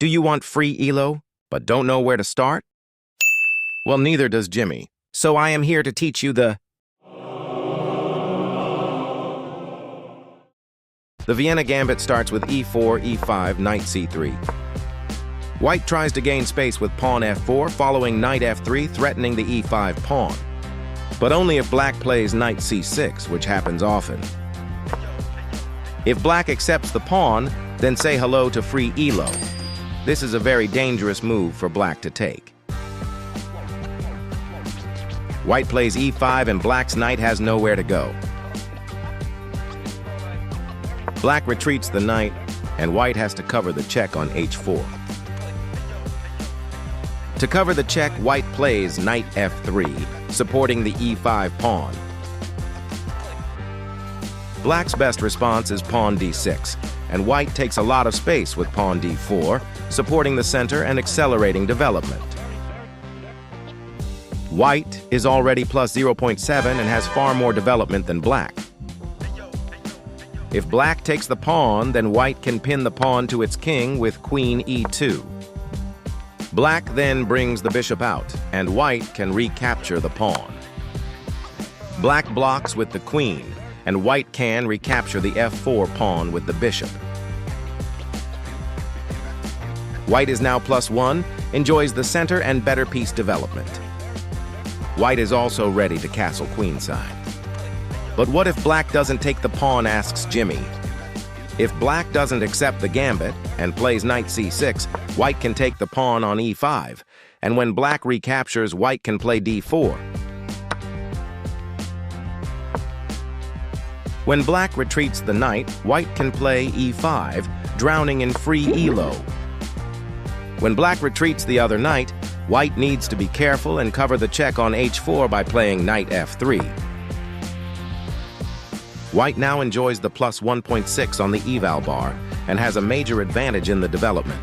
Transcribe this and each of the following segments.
Do you want free elo, but don't know where to start? Well, neither does Jimmy, so I am here to teach you the Vienna Gambit starts with e4, e5, knight c3. White tries to gain space with pawn f4, following knight f3, threatening the e5 pawn. But only if black plays knight c6, which happens often. If black accepts the pawn, then say hello to free elo. This is a very dangerous move for black to take. White plays e5 and black's knight has nowhere to go. Black retreats the knight, and white has to cover the check on h4. To cover the check, white plays knight f3, supporting the e5 pawn. Black's best response is pawn d6, and white takes a lot of space with pawn d4, supporting the center and accelerating development. White is already plus 0.7 and has far more development than black. If black takes the pawn, then white can pin the pawn to its king with queen e2. Black then brings the bishop out, and white can recapture the pawn. Black blocks with the queen, and white can recapture the f4 pawn with the bishop. White is now +1, enjoys the center and better piece development. White is also ready to castle queenside. But what if black doesn't take the pawn, asks Jimmy. If black doesn't accept the gambit and plays knight c6, white can take the pawn on e5, and when black recaptures, white can play d4. When black retreats the knight, white can play e5, drowning in free elo. When black retreats the other knight, white needs to be careful and cover the check on h4 by playing knight f3. White now enjoys the plus 1.6 on the eval bar and has a major advantage in the development.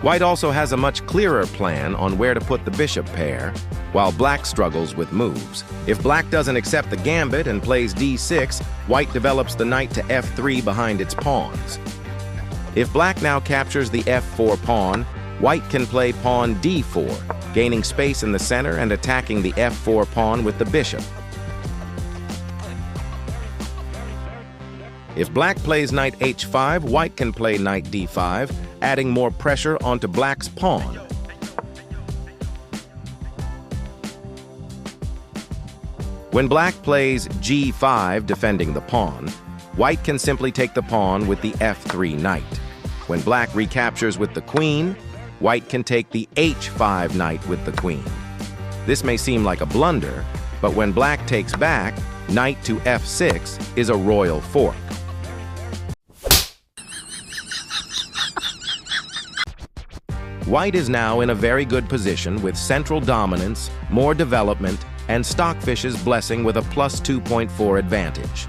White also has a much clearer plan on where to put the bishop pair, while black struggles with moves. If black doesn't accept the gambit and plays d6, white develops the knight to f3 behind its pawns. If black now captures the f4 pawn, white can play pawn d4, gaining space in the center and attacking the f4 pawn with the bishop. If black plays knight h5, white can play knight d5, adding more pressure onto black's pawn. When black plays g5, defending the pawn, white can simply take the pawn with the f3 knight. When black recaptures with the queen, white can take the h5 knight with the queen. This may seem like a blunder, but when black takes back, knight to f6 is a royal fork. White is now in a very good position with central dominance, more development, and Stockfish's blessing with a plus 2.4 advantage.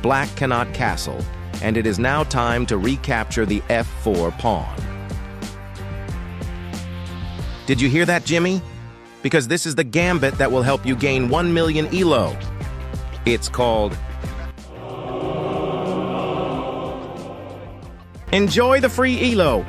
Black cannot castle, and it is now time to recapture the f4 pawn. Did you hear that, Jimmy? Because this is the gambit that will help you gain 1 million elo. It's called Enjoy the free elo.